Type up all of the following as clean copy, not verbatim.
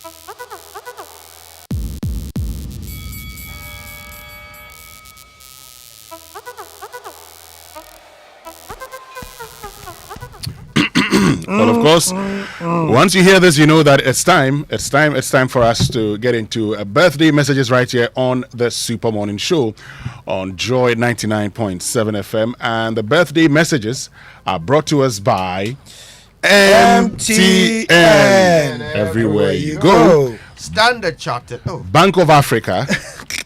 Well, of course, once you hear this, you know that it's time for us to get into birthday messages right here on the Super Morning Show on Joy 99.7 FM. And the birthday messages are brought to us by MTN. Everywhere you go. Standard Chartered. Bank of Africa,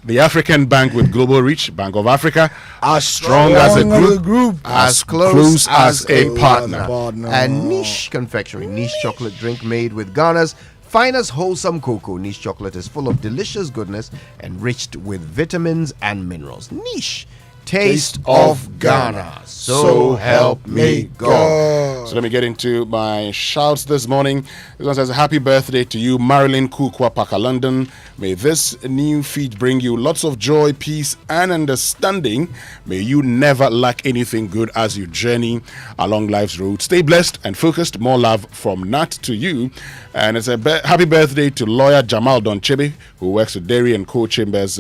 the African bank with global reach. Bank of Africa, as strong as a group, as close as a partner. And Niche Confectionery, niche chocolate drink made with Ghana's finest wholesome cocoa. Niche chocolate is full of delicious goodness, enriched with vitamins and minerals. Niche, taste of Ghana. So help me God. So let me get into my shouts this morning. This one says, happy birthday to you, Marilyn Kukwa Paka London. May this new feat bring you lots of joy, peace, and understanding. May you never lack anything good as you journey along life's road. Stay blessed and focused. More love from Nat to you. And it's a happy birthday to lawyer Jamal Donchebe, who works with Derry and Co Chambers,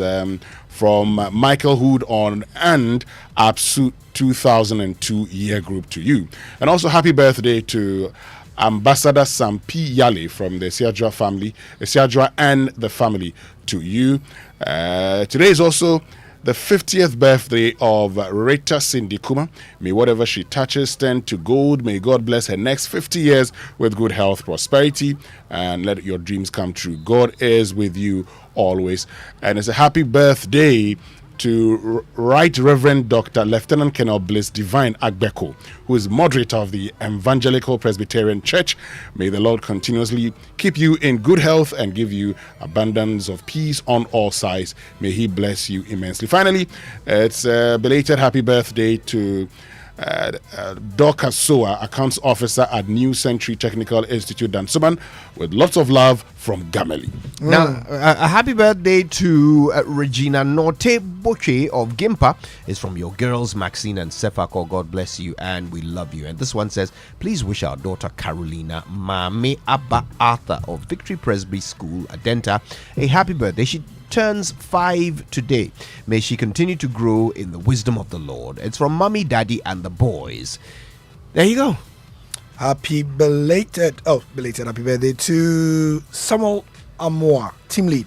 from Michael Hood on and Absu 2002 year group to you. And also happy birthday to Ambassador Sampi Yale from the Siadra family, Siadra and the family to you. Today is also the 50th birthday of Rita Cindy Kuma. May whatever she touches turn to gold. May God bless her next 50 years with good health, prosperity, and let your dreams come true. God is with you always. And it's a happy birthday to Right Reverend Dr. Lieutenant Colonel Bliss Divine Agbeko, who is moderator of the Evangelical Presbyterian Church. May the Lord continuously keep you in good health and give you abundance of peace on all sides. May He bless you immensely. Finally, it's a belated happy birthday to Doka Soa, Accounts Officer at New Century Technical Institute, Dansuman, with lots of love from Gameli. Now, a happy birthday to Regina Norte Boche of Gimpa. Is from your girls Maxine and Sefako. God bless you and we love you. And this one says, please wish our daughter Carolina Mame Abba Arthur of Victory Presby School, Adenta, a happy birthday. She turns 5 today. May she continue to grow in the wisdom of the Lord. It's from Mommy, Daddy, and the boys. There you go. Belated happy birthday to Samuel Amoa, team lead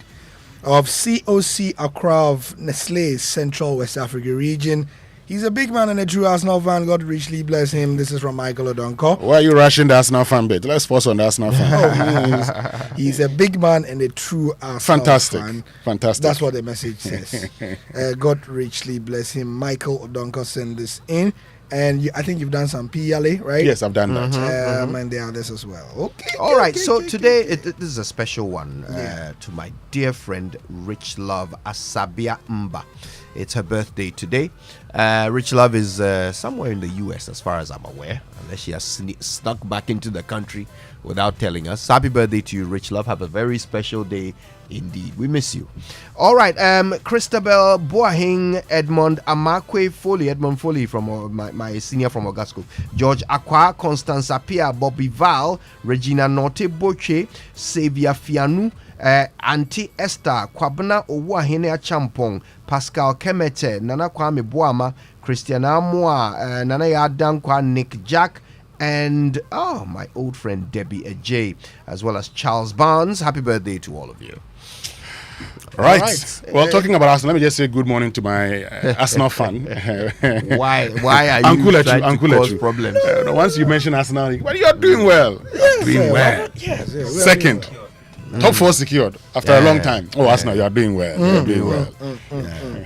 of COC Accra of Nestle Central West Africa region. He's a big man and a true Arsenal fan. God richly bless him. This is from Michael Odonko. Why are you rushing the Arsenal fan bit? Let's pause on the Arsenal fan. He's a big man and a true Arsenal fan. Fantastic. That's what the message says. God richly bless him. Michael Odonko sent this in. And I think you've done some PLA, right? Yes, I've done that. And the others as well. Okay. All right. So today, this is a special one to my dear friend, Rich Love Asabia Mba. It's her birthday today. Rich Love is somewhere in the US, as far as I'm aware, unless she has snuck back into the country without telling us. Happy birthday to you, Rich Love. Have a very special day indeed. We miss you. All right. Christabel Boahing, Edmond Amakwe Foley, Edmond Foley from my senior from Ogasco, George Aqua, Constance Apia, Bobby Val, Regina Norte Boche, Xavier Fianu, Auntie Esther, Kwabena Owahene Champong, Pascal Kemete, Nana Kwame Boama, Christiana Moa, Nana Yadankwa, Nick Jack, and my old friend Debbie Ajay, as well as Charles Barnes. Happy birthday to all of you. Right. Well, talking about Arsenal, let me just say good morning to my Arsenal fan. Why are you trying to cause problems? Once you mention Arsenal, well, you're doing well. Doing well. Yes. Second. Top 4 secured after a long time. Arsenal, you're doing well. You're doing well.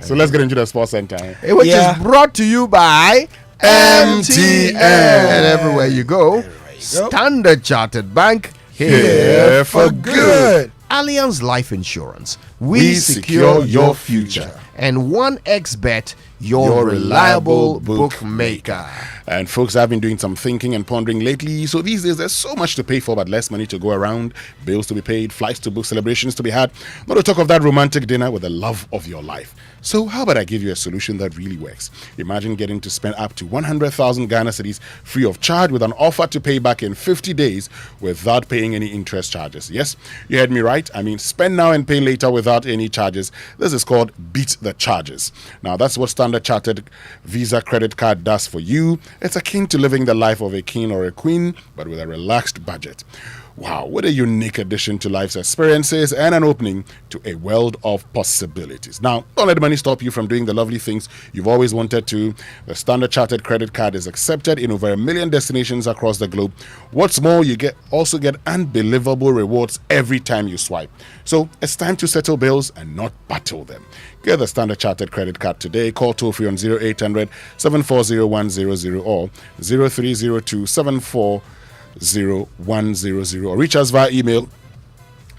So let's get into the Sports Center. Which is brought to you by MTN. And everywhere you go, Standard Chartered Bank, here for good. Allianz Life Insurance, we secure your future. And 1xBet, your reliable bookmaker. And folks, I've been doing some thinking and pondering lately. So these days, there's so much to pay for, but less money to go around, bills to be paid, flights to book, celebrations to be had. Not to talk of that romantic dinner with the love of your life. So how about I give you a solution that really works? Imagine getting to spend up to 100,000 Ghana cedis free of charge with an offer to pay back in 50 days without paying any interest charges. Yes, you heard me right. I mean, spend now and pay later without any charges. This is called Beat the Charges. Now, that's what Standard Chartered Visa credit card does for you. It's akin to living the life of a king or a queen, but with a relaxed budget. Wow, what a unique addition to life's experiences and an opening to a world of possibilities. Now, don't let money stop you from doing the lovely things you've always wanted to. The Standard Chartered credit card is accepted in over 1 million destinations across the globe. What's more, you also get unbelievable rewards every time you swipe. So it's time to settle bills and not battle them. Get the Standard Chartered credit card today. Call toll free on 0800 740 100 or 0302 740 or reach us via email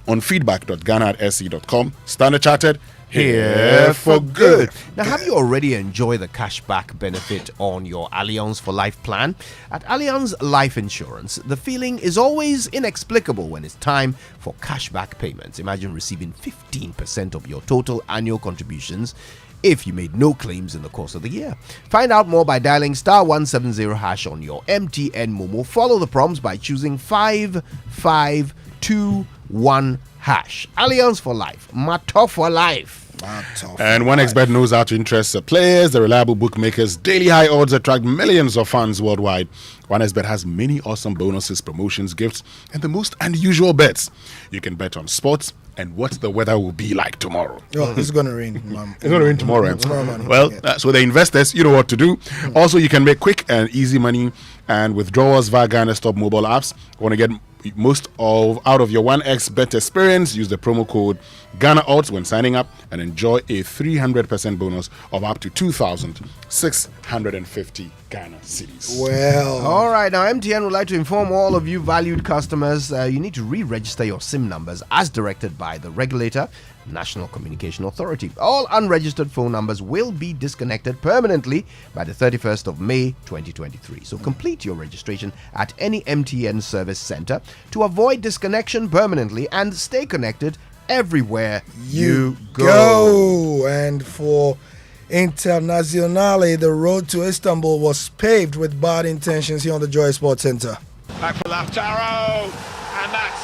on feedback.ghana@se.com. Standard Chartered, here for good. Now, have you already enjoyed the cashback benefit on your Allianz for Life plan? At Allianz Life Insurance, the feeling is always inexplicable when it's time for cashback payments. Imagine receiving 15% of your total annual contributions if you made no claims in the course of the year. Find out more by dialing *170# on your MTN Momo. Follow the prompts by choosing 5521#. Allianz for Life. Mato for life. And OneXBet knows how to interest the players. The reliable bookmakers' daily high odds attract millions of fans worldwide. OneXBet has many awesome bonuses, promotions, gifts, and the most unusual bets. You can bet on sports and what the weather will be like tomorrow. Oh, it's going to rain. It's going to rain tomorrow. Morning. Well, so the investors, you know what to do. Also, you can make quick and easy money and withdrawals via Ghana Stop mobile apps. Want to get most out of your 1xBet experience? Use the promo code GhanaOdds when signing up and enjoy a 300% bonus of up to 2,650 Ghana cedis. Well, all right. Now, MTN would like to inform all of you valued customers you need to re-register your SIM numbers as directed by the regulator, National Communication Authority. All unregistered phone numbers will be disconnected permanently by the 31st of May 2023. So complete your registration at any MTN service center to avoid disconnection permanently and stay connected everywhere you go. And for Internazionale, the road to Istanbul was paved with bad intentions here on the Joy Sports Center. Back for Lautaro, and that's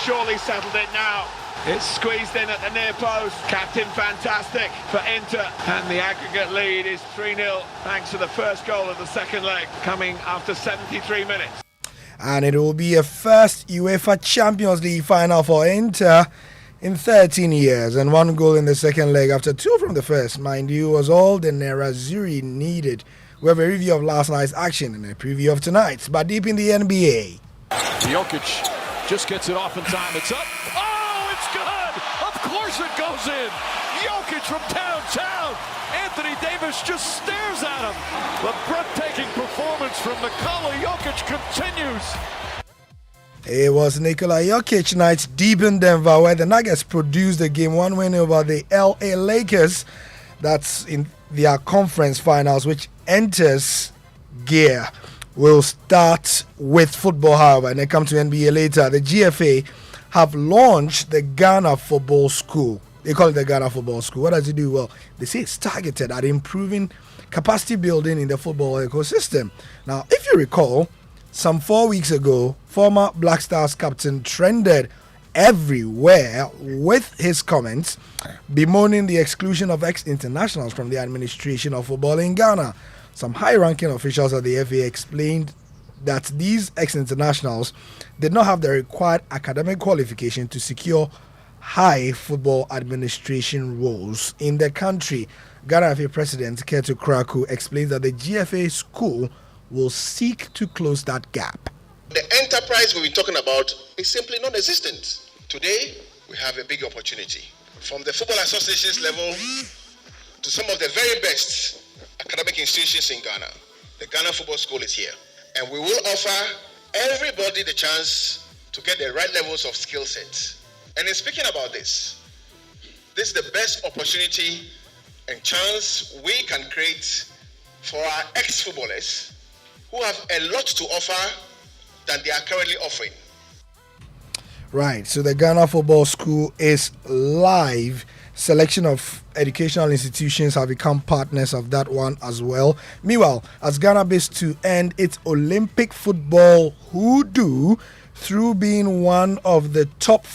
surely settled it now. It's squeezed in at the near post. Captain fantastic for Inter, and the aggregate lead is 3-0 thanks to the first goal of the second leg coming after 73 minutes. And it will be a first UEFA Champions League final for Inter in 13 years, and one goal in the second leg after two from the first, mind you, was all the Nerazzurri needed. We have a review of last night's action and a preview of tonight's, but deep in the NBA. Jokic just gets it off in time. It's up. Oh, it's good. Of course it goes in. Jokic from downtown. Anthony Davis just stares at him. The breathtaking performance from Nikola Jokic continues. It was Nikola Jokic night deep in Denver, where the Nuggets produced the game 1 win over the LA Lakers. That's in their conference finals, which enters gear. We'll start with football, however, and then come to NBA later. The GFA have launched the Ghana Football School. They call it the Ghana Football School. What does it do? Well, they say it's targeted at improving capacity building in the football ecosystem. Now, if you recall, some 4 weeks ago, former Black Stars captain trended everywhere with his comments bemoaning the exclusion of ex-internationals from the administration of football in Ghana. Some high-ranking officials at the FA explained that these ex-internationals did not have the required academic qualification to secure high football administration roles in the country. Ghana FA President Ketu Kraku explains that the GFA school will seek to close that gap. The enterprise we've been talking about is simply non-existent. Today, we have a big opportunity. From the Football Associations level to some of the very best academic institutions in Ghana, the Ghana Football School is here. And we will offer everybody the chance to get the right levels of skill set. And in speaking about this is the best opportunity and chance we can create for our ex-footballers who have a lot to offer than they are currently offering. Right, so the Ghana Football School is live. Selection of educational institutions have become partners of that one as well. Meanwhile, as Ghana bids to end its Olympic football hoodoo through being one of the top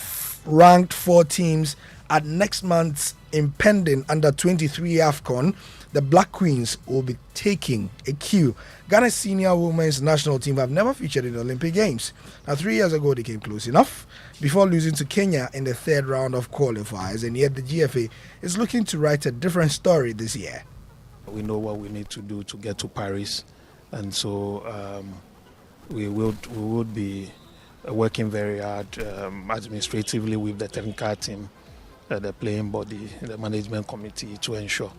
ranked 4 teams at next month's impending under-23 AFCON, the Black Queens will be taking a cue. Ghana's senior women's national team have never featured in the Olympic Games. Now, 3 years ago, they came close enough before losing to Kenya in the third round of qualifiers, and yet the GFA is looking to write a different story this year. We know what we need to do to get to Paris, and so we would be working very hard administratively with the technical team, the playing body, the management committee, to ensure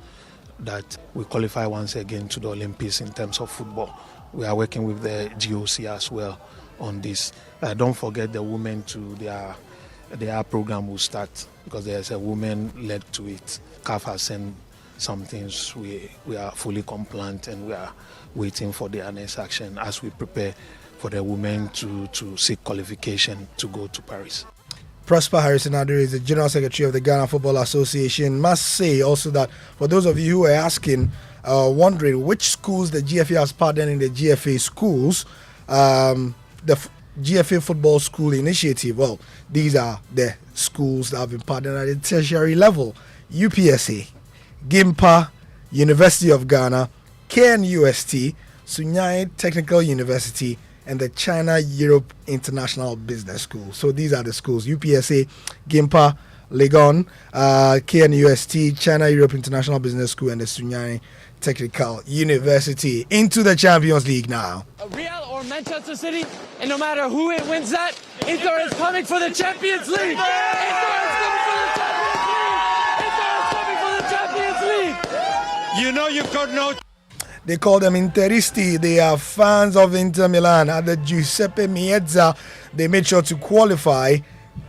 that we qualify once again to the Olympics in terms of football. We are working with the GOC as well on this. Don't forget the women too. Their program will start because there's a woman led to it. CAF has sent some things. We are fully compliant and we are waiting for their next action as we prepare for the women to seek qualification to go to Paris. Prosper Harrison-Addo is the General Secretary of the Ghana Football Association. Must say also that for those of you who are asking, wondering which schools the GFA has partnered in the GFA schools, the GFA Football School Initiative, well, these are the schools that have been partnered at the tertiary level. UPSA, GIMPA, University of Ghana, KNUST, Sunyani Technical University, and the China Europe International Business School. So these are the schools: UPSA, GIMPA, Legon, KNUST, China Europe International Business School, and the Sunyani Technical University. Into the Champions League now. Real or Manchester City, and no matter who it wins that, Inter is coming for the Champions League. Inter is coming for the Champions League. Inter is coming for the Champions League. You know you've got no. They call them Interisti. They are fans of Inter Milan. At the Giuseppe Meazza, they made sure to qualify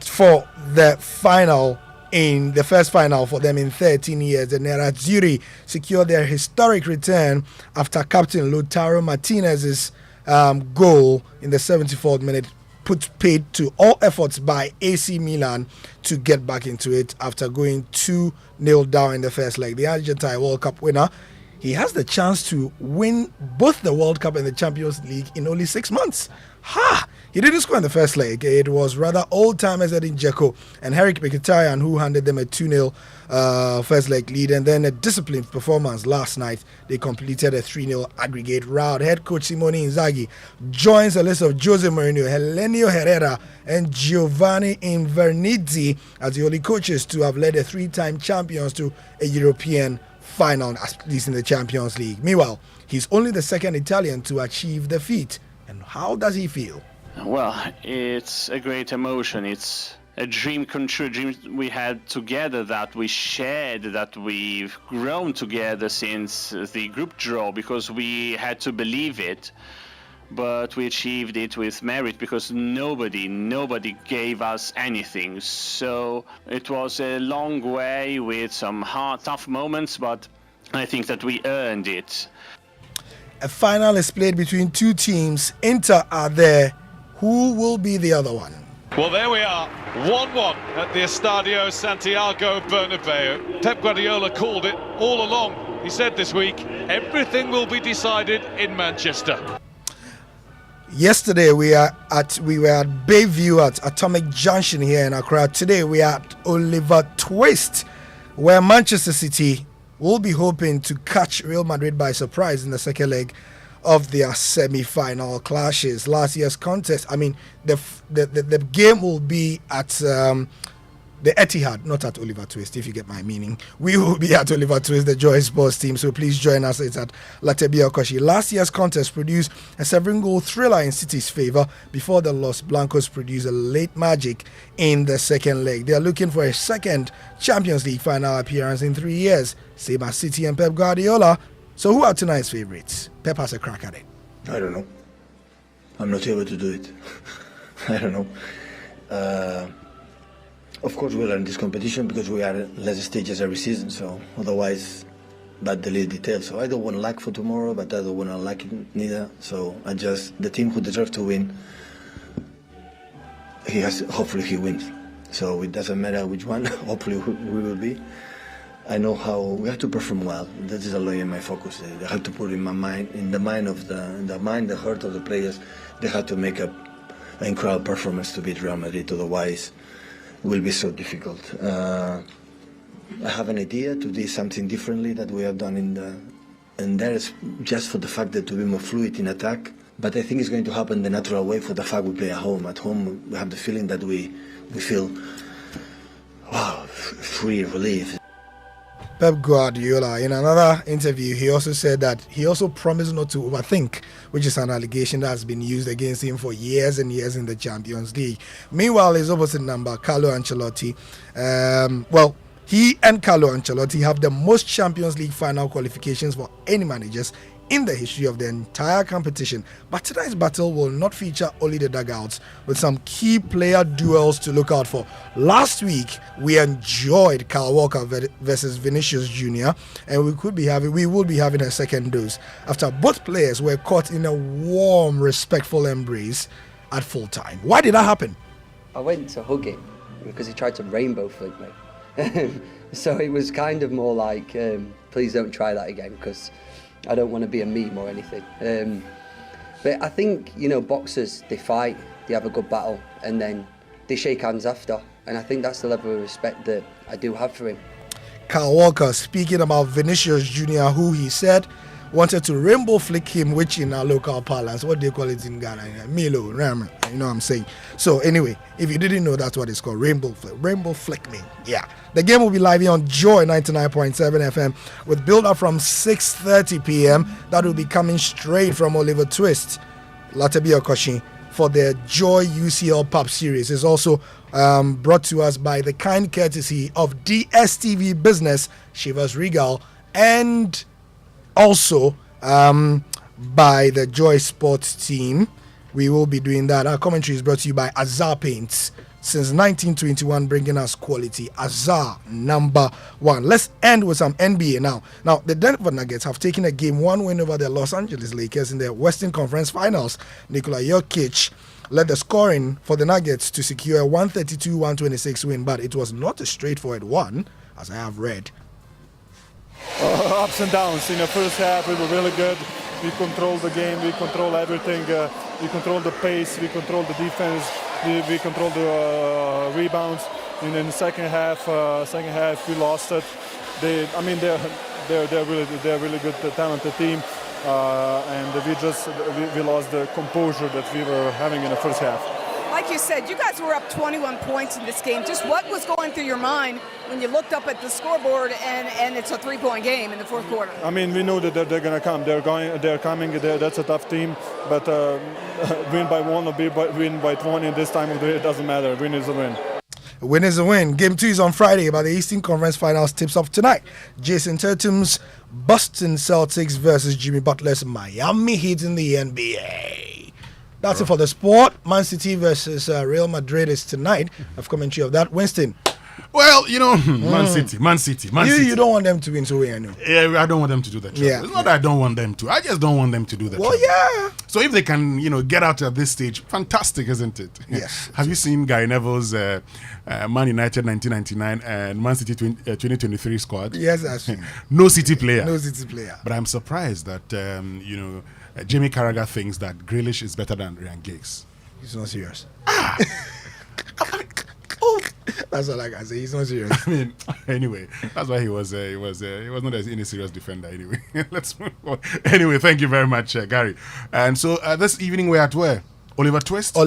for the final, in the first final for them in 13 years. The Nerazzurri secured their historic return after captain Lautaro Martinez's goal in the 74th minute put paid to all efforts by AC Milan to get back into it after going 2-0 down in the first leg. The Argentine World Cup winner, he has the chance to win both the World Cup and the Champions League in only 6 months. Ha! He didn't score in the first leg. It was rather old-timers Edin Dzeko and Henrik Mkhitaryan who handed them a 2-0 first leg lead, and then a disciplined performance last night. They completed a 3-0 aggregate rout. Head coach Simone Inzaghi joins a list of Jose Mourinho, Helenio Herrera, and Giovanni Invernizzi as the only coaches to have led the 3-time champions to a European final, at least in the Champions League. Meanwhile, he's only the second Italian to achieve the feat. And how does he feel? Well, it's a great emotion. It's a dream come true, a dream we had together, that we shared, that we've grown together since the group draw, because we had to believe it. But we achieved it with merit because nobody gave us anything. So it was a long way with some hard, tough moments, but I think that we earned it. A final is played between two teams. Inter are there. Who will be the other one? Well, there we are, 1-1 at the Estadio Santiago Bernabeu. Pep Guardiola called it all along. He said this week, everything will be decided in Manchester. Yesterday we were at Bayview at Atomic Junction here in Accra. Today we are at Oliver Twist, where Manchester City will be hoping to catch Real Madrid by surprise in the second leg of their semi-final clashes. Last year's contest, I mean, the game will be at the Etihad, not at Oliver Twist, if you get my meaning. We will be at Oliver Twist, the Joy Sports team, so please join us. It's at Latebia Okoshi. Last year's contest produced a 7-goal thriller in City's favour before the Los Blancos produced a late magic in the second leg. They are looking for a second Champions League final appearance in 3 years, same as City and Pep Guardiola. So who are tonight's favourites? Pep has a crack at it. I don't know. I'm not able to do it. I don't know. Of course, we are in this competition because we are in lesser stages every season. So otherwise, but the little details. So I don't want to lack for tomorrow, but I don't want to lack it neither. So I just, the team who deserves to win, hopefully he wins. So it doesn't matter which one, hopefully we will be. I know how we have to perform well. That is always my focus. I have to put in my mind, in the heart of the players. They have to make an incredible performance to beat Real Madrid. Otherwise, it will be so difficult. I have an idea to do something differently that we have done and that is just for the fact that to be more fluid in attack. But I think it's going to happen the natural way for the fact we play at home. At home, we have the feeling that we feel, wow, free, relief. Pep Guardiola, in another interview, he also said that he also promised not to overthink, which is an allegation that has been used against him for years and years in the Champions League. Meanwhile, his opposite number, Carlo Ancelotti, he and Carlo Ancelotti have the most Champions League final qualifications for any managers in the history of the entire competition. But tonight's battle will not feature only the dugouts, with some key player duels to look out for. Last week, we enjoyed Kyle Walker versus Vinicius Jr., and we will be having a second dose after both players were caught in a warm, respectful embrace at full time. Why did that happen? I went to hug him because he tried to rainbow flick me. So it was kind of more like, please don't try that again, because I don't want to be a meme or anything. But I think, boxers, they fight, they have a good battle, and then they shake hands after. And I think that's the level of respect that I do have for him. Kyle Walker speaking about Vinicius Jr., who he said wanted to rainbow flick him, which in our local parlance, what they call it in Ghana, Milo, Ram, you know what I'm saying. So anyway, if you didn't know, that's what it's called, rainbow flick me. Yeah. The game will be live on Joy 99.7 FM with build-up from 6:30 p.m. That will be coming straight from Oliver Twist, Latabia Koshi, for the Joy UCL Pub Series. It's also brought to us by the kind courtesy of DSTV Business, Chivas Regal, and also by the Joy Sports team. We will be doing that. Our commentary is brought to you by Azar Paints. Since 1921, bringing us quality. Azar, number one. Let's end with some NBA now. Now, the Denver Nuggets have taken a Game 1 win over the Los Angeles Lakers in the Western Conference Finals. Nikola Jokic led the scoring for the Nuggets to secure a 132-126 win, but it was not a straightforward one, as I have read. Ups and downs. In the first half, we were really good. We controlled the game. We controlled everything. We controlled the pace. We controlled the defense. We controlled the rebounds. And in the second half, we lost it. They're really good, talented team. And we lost the composure that we were having in the first half. Like you said, you guys were up 21 points in this game. Just what was going through your mind when you looked up at the scoreboard and it's a 3-point game in the fourth quarter? I mean, we knew that they're going to come. They're coming. That's a tough team. But win by 1 or win by 20 this time of the year, it doesn't matter. Win is a win. A win is a win. Game 2 is on Friday, but the Eastern Conference Finals tips off tonight. Jason Tatum's Boston Celtics versus Jimmy Butler's Miami Heat in the NBA. That's it for the sport. Man City versus Real Madrid is tonight. I've commentary of that. Winston. Well, Man City. You don't want them to win, so I know. Yeah, I don't want them to do that. Yeah. It's not that I don't want them to. I just don't want them to do that. Well, yeah. So if they can, get out at this stage, fantastic, isn't it? Yes. Have you seen Gary Neville's Man United 1999 and Man City 2023 squad? Yes, I've seen. No City player. No City player. But I'm surprised that, Jamie Carragher thinks that Grealish is better than Ryan Giggs. He's not serious. That's all I can say. He's not serious. I mean, anyway, that's why he was not any serious defender. Anyway, let's move on. Anyway, thank you very much, Gary. And so this evening we're at where? Oliver Twist.